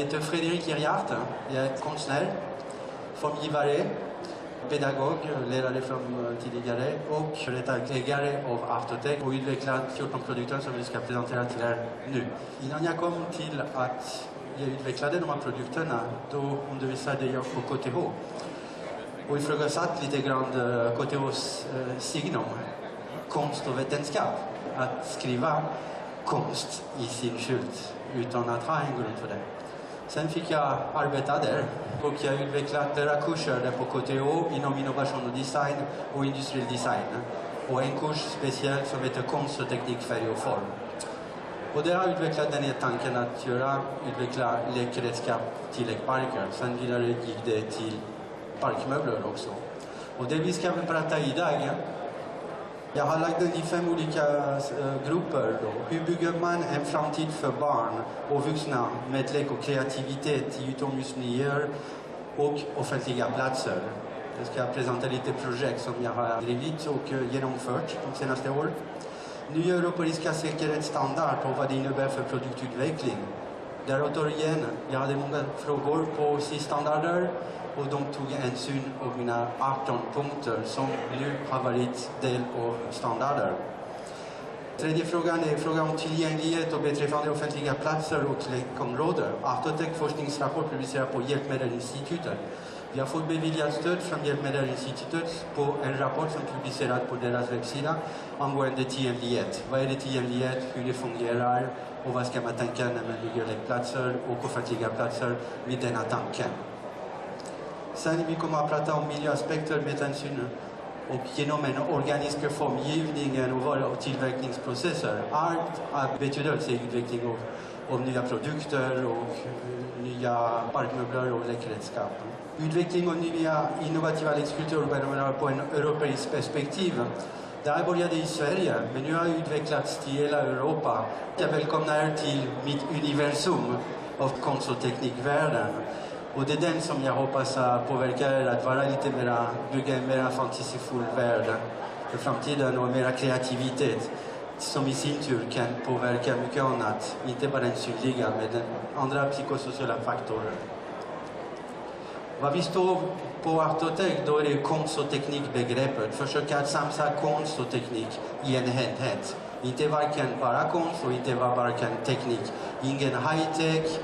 heter Fredrik Gerhardt, jag är konstnär, formgivare, pedagog, lärare från tidigare och rättagläggare av Artotech och utvecklat 14 produkter som vi ska presentera till er nu. Innan jag kom till att jag utvecklade de här produkterna, då undervisade jag på KTH och ifrågasatt lite grann KTHs signum, konst och vetenskap, att skriva konst i sin skylt utan att ha en grund för det. Sen fick jag arbeta där och jag utvecklade flera kurser där på KTH inom innovation och design och industriell design. Och en kurs speciellt som heter konst och teknik, färg och form. Och där har jag utvecklat den här tanken att utveckla lekredskap till lekparker. Sen vidare gick det till parkmöbler också. Och det vi ska prata idag, jag har lagt den i 5 olika grupper. Då. Hur bygger man en framtid för barn och vuxna med lek och kreativitet i utomhusmiljöer och offentliga platser? Jag ska presentera lite projekt som jag har drivit och genomfört de senaste åren. Nya europeiska säkerhetsstandard och vad det innebär för produktutveckling. Där återigen, jag hade många frågor på CIS-standarder och de tog hänsyn av mina 18 punkter som nu har varit del av standarder. Tredje frågan är frågan om tillgänglighet och beträffande offentliga platser och lekområden. Artotech forskningsrapport publicerad på Hjälpmedelinstitutet. Vi har fått beviljat stöd från Hjälpmedelinstitutet på en rapport som publicerad på deras webbsida angående tillgänglighet. Vad är det tillgänglighet, hur det fungerar och vad ska man tänka när man bygger lekplatser och offentliga platser med denna tanken. Sen vi kommer att prata om miljöaspekter med hänsyn och genom en organisk formgivning och tillverkningsprocesser. Allt betydelse i utveckling av nya produkter och nya parkmöbler och lekredskap. Utveckling av nya innovativa lekskulpturer på en europeisk perspektiv. Det här började i Sverige, men nu har utvecklats till hela Europa. Jag välkomnar er till mitt universum av konst och teknikvärlden. Och det är den som jag hoppas påverkar er att vara lite mera, bygga en mer fantasifull värld för framtiden och mera kreativitet som i sin tur kan påverka mycket annat, inte bara den synliga med den andra psykosociala faktorer. Vad vi står på Artotech, då är det konst och teknikbegreppet. Försöka att samsa konst och teknik i en helhet. Inte varken bara konst och inte varken teknik. Ingen high-tech.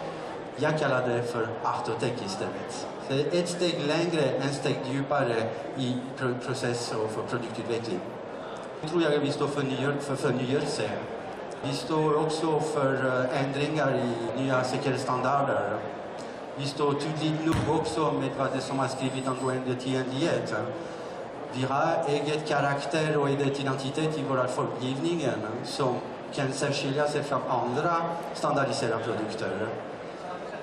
Jag kallar det för Artotech istället. Så det är ett steg längre, en steg djupare i process och för produktutveckling. Jag tror vi står för förnyelse. Vi står också för ändringar i nya säkerhetsstandarder. Vi står tydligt nog också med vad det som har skrivit angående tillgänglighet. Vi har eget karaktär och eget identitet i våra formgivningen som kan särskilja sig från andra standardiserade produkter.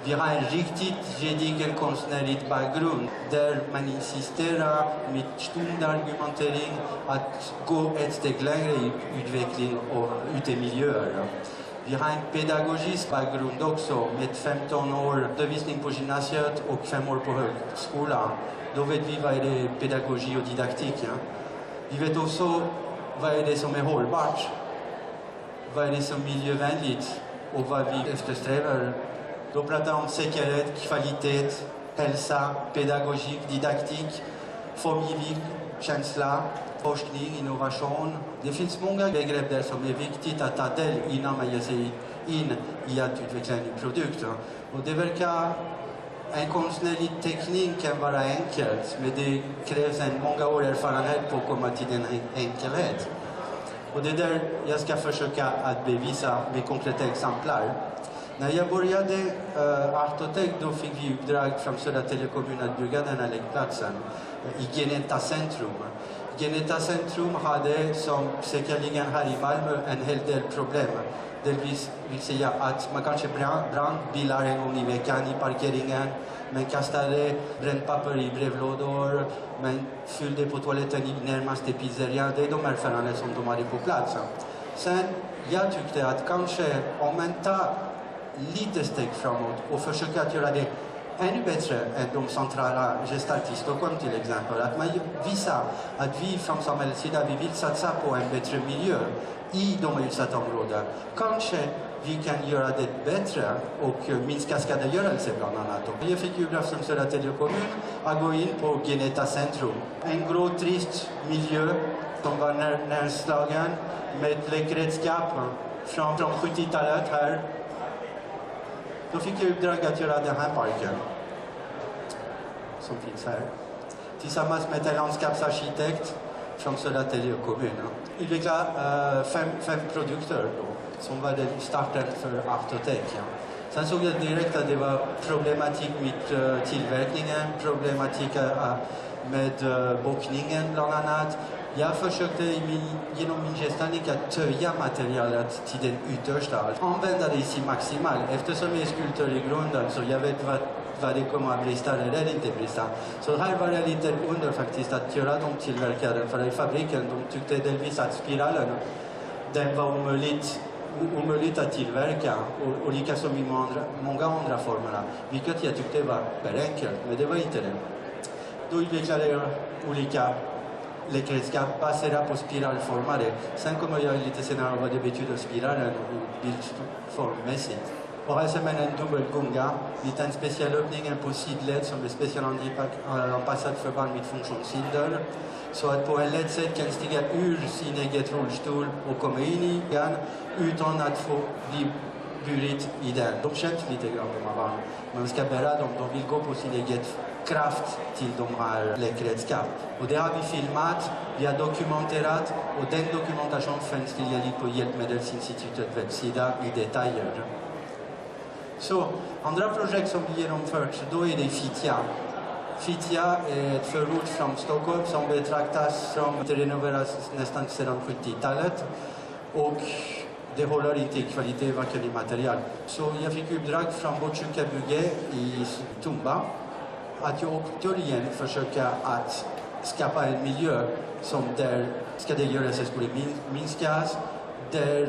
Vi har en riktigt gedigen konstnärlig bakgrund där man insisterar med stor argumentering att gå ett steg längre i utveckling och utemiljöer. Vi har en pedagogisk bakgrund också med 15 år undervisning på gymnasiet och 5 år på högskolan. Då vet vi vad är det pedagogi och didaktik. Ja? Vi vet också vad är det som är hållbart, vad är det som är miljövänligt och vad vi eftersträvar. Då pratar vi om säkerhet, kvalitet, hälsa, pedagogik, didaktik, formgivning, känsla, forskning, innovation. Det finns många begrepp där som är viktigt att ta del innan man ger sig in i att utveckla en ny produkt. Och det verkar, en konstnärlig teknik kan vara enkelt, men det krävs en många år erfarenhet på att komma till den enkelhet. Och det är där jag ska försöka att bevisa med konkreta exemplar. När jag började Artotech då fick vi uppdrag från Södertälje kommun att bygga den här lekplatsen i Geneta centrum. Geneta centrum hade, som säkerligen här i Malmö, en hel del problem. Delvis vill säga att man kanske brann bilar en gång i veckan i parkeringen. Man kastade brännpapper i brevlådor. Man fyllde på toaletten i närmaste pizzeria. Det är de erfarenheter som de hade på plats. Sen jag tyckte att kanske om man tar lite steg framåt och försöka att göra det ännu bättre än de centrala gestalt i Stockholm till exempel. Att man visar att vi från samhällets sida vi vill satsa på en bättre miljö i de utsatta områdena. Kanske vi kan göra det bättre och minska skadegörelse bland annat. Jag fick uppdrag som Södertälje kommun att gå in på Geneta Centrum. En grå, trist miljö som var närslagen med ett läckredskap från 70-talet här. Då fick jag uppdrag att göra den här parken som finns här. Tillsammans med en landskapsarkitekt från Södertälje kommun. Utveckla fem produkter då, som var den starten för Artotek. Ja. Sen såg jag direkt att det var problematik med tillverkningen, problematik med bokningen bland annat. Jag försökte genom min gestaltning att töja materialet till den yttersta. Använda det i sin maximal. Eftersom jag är skulptör i grunden så jag vet vad det kommer att brista eller inte brista. Så här var det lite under faktiskt att göra de tillverkade. För i fabriken de tyckte delvis att spiralen den var omöjligt att tillverka. Och likaså i många andra formerna. Vilket jag tyckte var enkelt, men det var inte det. Då utvecklade jag olika läckredskap baserat på spiralformade. Sen kommer jag lite senare vad det betyder spiralen bildformmässigt. Och här ser man en dubbelgunga, lite en speciell öppning på sidled som är specialanpassad för barn med funktionshinder. Så att på en lätt sätt kan stiga ur sin eget rullstol och komma in i den utan att få bli burit i den. De känns lite grann de här barnen. Man ska bära dem, de vill gå på sin eget kraft till de här läckredskap. Och det har vi filmat, vi har dokumenterat och den dokumentation finns tillgänglig på Hjälpmedelsinstitutets webbsida i detaljer. Så andra projekt som vi genomfört, då är det Fittja. Fittja är ett förort från Stockholm som betraktas som att renoveras nästan sedan 70-talet. Och det håller inte i kvalitet, varken i material. Så jag fick uppdrag från Botkyrka bygge i Tumba att jag återigen försöka att skapa en miljö som där skadegörelse skulle minskas, där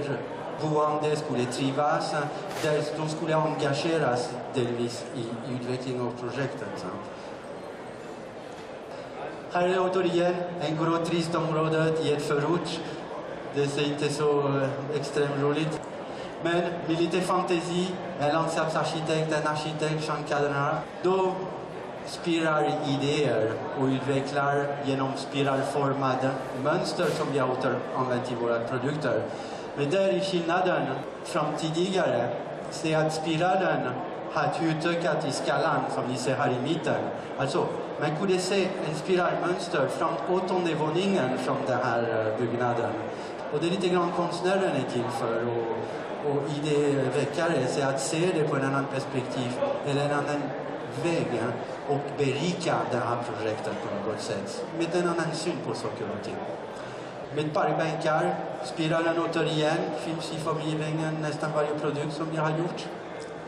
boende skulle trivas, där de skulle engageras delvis i utveckling av projektet. Här är återigen en grå trist område i ett förort. Det ser inte så extremt roligt. Men med lite fantasi, en landskapsarkitekt, en arkitekt, Jean Cadena, då spirar idéer och utvecklar genom spiralformade mönster som vi har återanvänt i våra produkter. Men där är skillnaden från tidigare, så att spiralen har utökat i skalan som ni ser här i mitten. Alltså, man kunde se en spiralmönster från 8:e våningen från den här byggnaden. Och det är lite grann konstnären är till för och idéväckare, så att se det på en annan perspektiv eller en annan väg och berika det här projektet på något sätt. Med en annan syn på saker och ting. Med parkbänkar, spiralen återigen, finns i formgivningen nästan varje produkt som jag har gjort.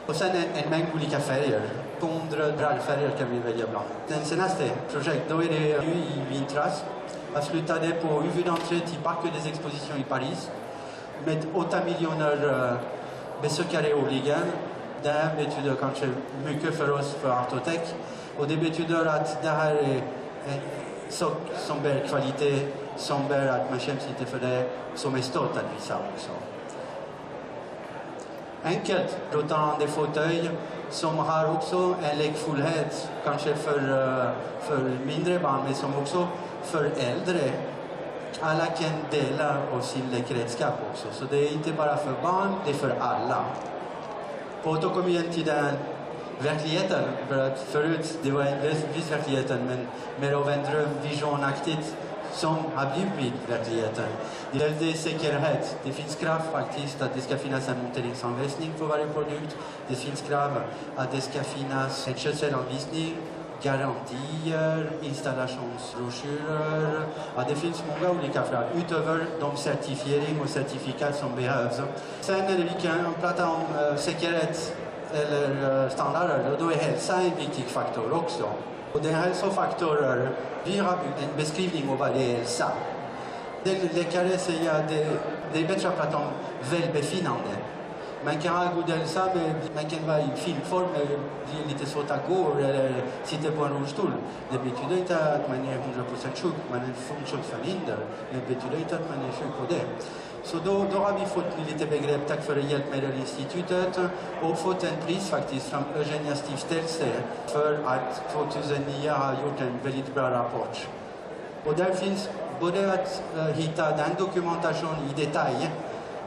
Och sen en mängd olika färger. 100 brallfärger kan vi välja bland. Den senaste projekt, då är det nu i vintras. Jag slutade på huvudentré till Parc des Expositions i Paris. Med 8 miljoner besökare årligen. Det här betyder kanske mycket för oss, för Artotek. Och det betyder att det här är sak som bär kvalitet, som bär att man känns inte för det, som är stolt att visa också. Enkelt rotande fåtölj som har också en lekfullhet, kanske för mindre barn, men som också för äldre. Alla kan dela av sin lekredskap också, så det är inte bara för barn, det är för alla. På återkommer igen till den verkligheten, för att förut det var en viss verkligheten, men mer av en dröm, visionaktigt, som har blivit verkligheten. Det är säkerhet. Det finns krav faktiskt att det ska finnas en monteringsanvisning för varje produkt. Det finns krav att det ska finnas en skötselanvisning, garantier, installationsbroschyrer. Ja, det finns många olika krav utöver de certifiering och certifikat som behövs. Sen när vi kan prata om säkerhet eller standarder, då är hälsa en viktig faktor också. Och den hälsofaktorer, vi har en beskrivning av vad det är hälsa. Den läkare säger att det är bättre att prata om välbefinnande. Man kan ha god hälsa, men man kan vara i filmform och bli lite svårt att gå eller sitta på en rullstol. Det betyder inte att man är 100% sjuk, man är en funktionsförhinder. Men det betyder inte att man är sjuk på det. Så då har vi fått lite begrepp tack vare Hjälpmedelinstitutet och fått en pris faktiskt från Eugenia Stiftelse för att 2009 har gjort en väldigt bra rapport. Och där finns både att hitta den dokumentation i detalj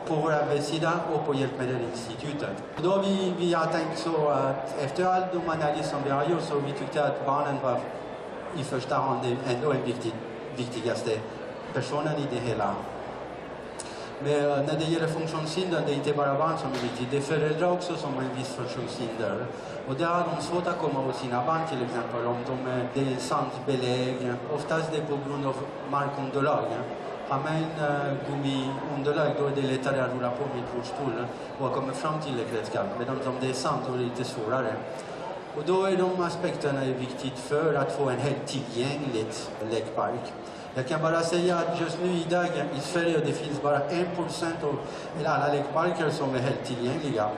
på vår webbsida och på Hjälpmedelinstitutet. Då har vi har tänkt så att efter all de analyser som vi har gjort så vi tyckte att barnen var i första hand ändå en viktigaste personen i det hela. Men när det gäller funktionshinder, det är inte bara barn som är viktigt, det är föräldrar också som har en viss funktionshinder. Och där har de svårt att komma åt sina barn till exempel om det är sant belägg. Oftast det är på grund av markunderlag. Har man gummiunderlag då är det lättare att rulla på med rullstol och komma fram till lekredskap. Medan om det är sant då är det lite svårare. Och då är de aspekterna viktigt för att få en helt tillgängligt lekpark. Jag kan bara säga att just nu idag i Sverige det finns bara 1% av alla lekparker som är helt tillgängliga.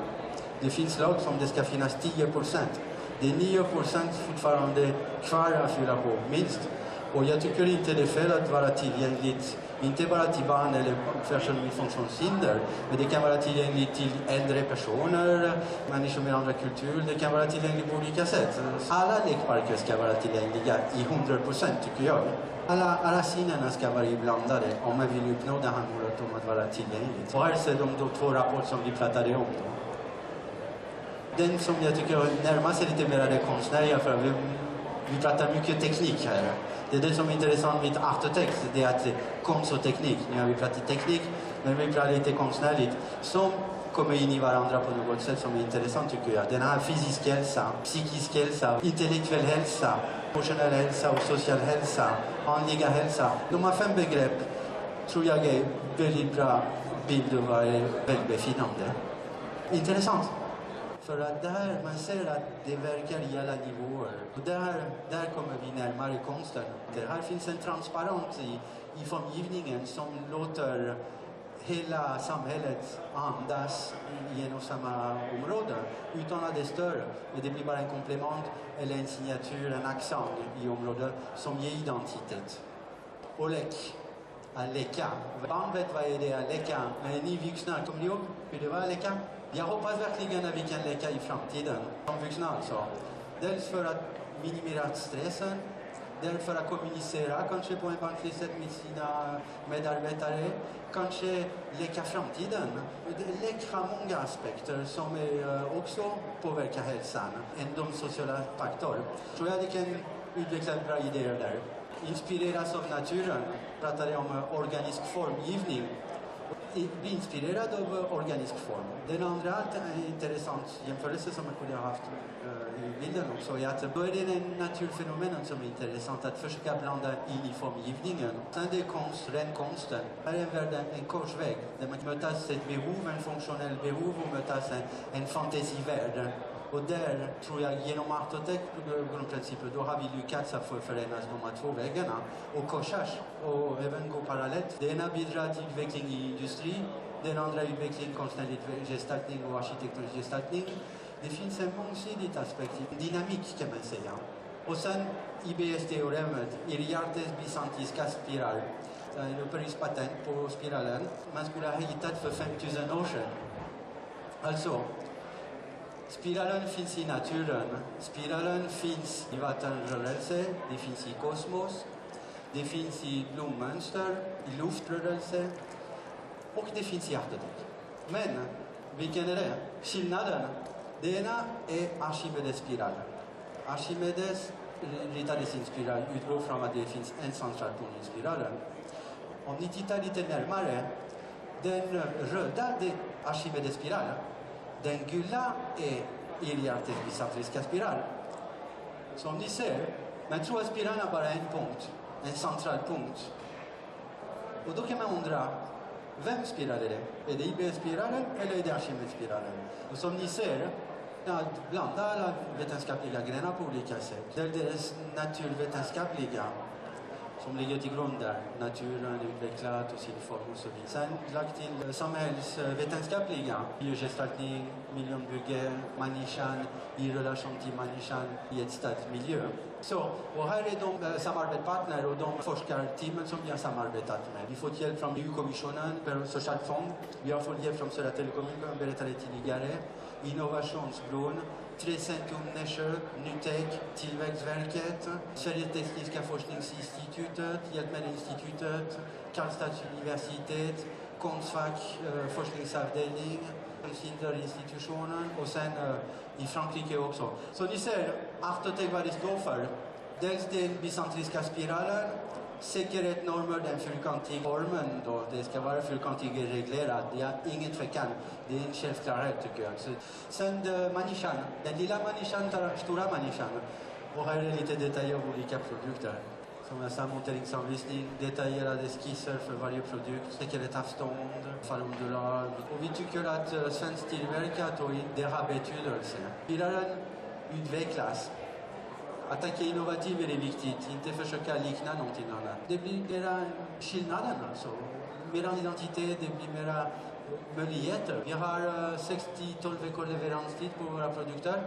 Det finns lag som det ska finnas 10%. Det är 9% fortfarande kvar att fylla på, minst. Och jag tycker inte det är fel att vara tillgängligt, inte bara till barn eller personer med funktionshinder, men det kan vara tillgängligt till äldre personer, människor med andra kulturer, det kan vara tillgängligt på olika sätt. Alla lekparker ska vara tillgängliga i 100% tycker jag. Alla sinnena ska vara iblandade om man vill uppnå det här målet om att vara tillgängligt. Och här ser de 2 rapporter som vi pratade om då. Den som jag tycker närmar sig lite mer det konstnärliga, för vi pratar mycket teknik här. Det är det som är intressant med Artotex, det är att konst och teknik. Nu har vi pratat teknik, men vi pratar lite konstnärligt. Som kommer in i varandra på något sätt som är intressant tycker jag. Den här fysisk hälsa, psykisk hälsa, intellektuell hälsa, emotionell hälsa och social hälsa, andliga hälsa. De här 5 begrepp tror jag är väldigt bra bild av välbefinnande. Intressant. För att där man ser att det verkar i alla nivåer. Och där kommer vi närmare konsten. Det här finns en transparens i formgivningen som låter hela samhället andas i en och samma område utan att det stör. Det blir bara en komplement eller en signatur, en accent i området som ger identitet. Och att leka. Barn vet vad är det att leka, men ni vuxna, kommer ni ihåg hur det var att leka? Jag hoppas verkligen att vi kan leka i framtiden, som vuxna alltså. Dels för att minimera stressen, dels för att kommunicera, kanske på en vanligt sätt med sina medarbetare, kanske leka framtiden. Lek har många aspekter som också påverkar hälsan än de sociala faktorer. Tror jag det kan utveckla bra idéer där. Inspireras av naturen, pratade om organisk formgivning. Bli inspirerad av organisk form. Den andra intressant jämförelse som jag kunde ha haft i bilden också är att då är det en naturfenomen som är intressant att försöka blanda in i formgivningen. Sen det är konst, ren konsten. Här är en korsväg där man mötas ett behov, en funktionell behov och mötas en fantasivärld. Och där tror jag genom Artotex grundprincipen då har vi lyckats att förena de här 2 vägarna och korsas och även gå parallellt. Det ena bidrar till utveckling i industri, den andra utveckling konstnärlig gestaltning och arkitektonisk gestaltning. Det finns en mångsidig aspekt, dynamik kan man säga. Och sen IBS-teoremet, Iriartes bysantinska spiral. Europeiskt patent på spiralen. Man skulle ha hittat för 5000 år sedan. Alltså, spiralen finns i naturen, spiralen finns i vattenrörelse, det finns i kosmos, det finns i blommönster, i luftrörelse och det finns i Artotex. Men vilken är det? Skillnaden? Det ena är Archimedes spiral. Archimedes ritade sin spiral utgår från att det finns en centralpunkt i spiralen. Om ni tittar lite närmare, den röda är Archimedes spiral. Den gula är Iriartes bysantinska spiral. Som ni ser, man tror att spiralen är bara en punkt, en central punkt. Och då kan man undra, vem spiral är det? Är det IBS-spiralen eller är det Archimedes-spiralen? Och som ni ser, att blanda alla vetenskapliga grenar på olika sätt. Det är naturvetenskapliga som ligger till grund där. Naturen utvecklat och sin form och så vidare. Sen lagt till samhällsvetenskapliga biogestaltning, miljonbygge, människan i relation till människan i ett stadsmiljö. Så, och här är de samarbetspartner och de forskarteamen som vi har samarbetat med. Vi har fått hjälp från EU-kommissionen, Social Fond. Vi har fått hjälp från Södertälje kommun, jag berättade tidigare. Innovationsbron, Trecentrum Nässjö, Nutek, Tillväxtverket, Sveriges Tekniska Forskningsinstitutet, Hjälpmedelinstitutet, Karlstads universitet, Konstfack, forskningsavdelning, Hinderinstitutionen och sen i Frankrike också. Så ni ser, Artotec vad det står för. Dels den bysantriska spiralen, säkerhet, normer, den fyrkantiga formen då. Det ska vara fyrkantigt reglerat. Det är ingen tvekan. Det är en självklarhet tycker jag. Så, sen människan, den lilla människan, den stora människan. Och här är lite detaljer av olika produkter. Som jag sa, monteringsanvisning, detaljerade skisser för varje produkt, säkerhetsavstånd, fallunderlag. Och vi tycker att svenskt tillverkat och det har betydelse. Bilaren utvecklas. Att tänka innovativt är viktigt, inte försöka likna någonting annat. Det blir mera skillnaden alltså. Mera identitet, det blir mera möjligheter. Vi har 6-12 veckor leveranstid på våra produkter.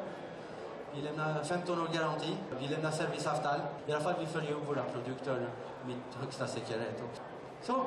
Vi lämnar 15 år garanti. Vi lämnar serviceavtal. I alla fall vi följer upp våra produkter med högsta säkerhet också. Så!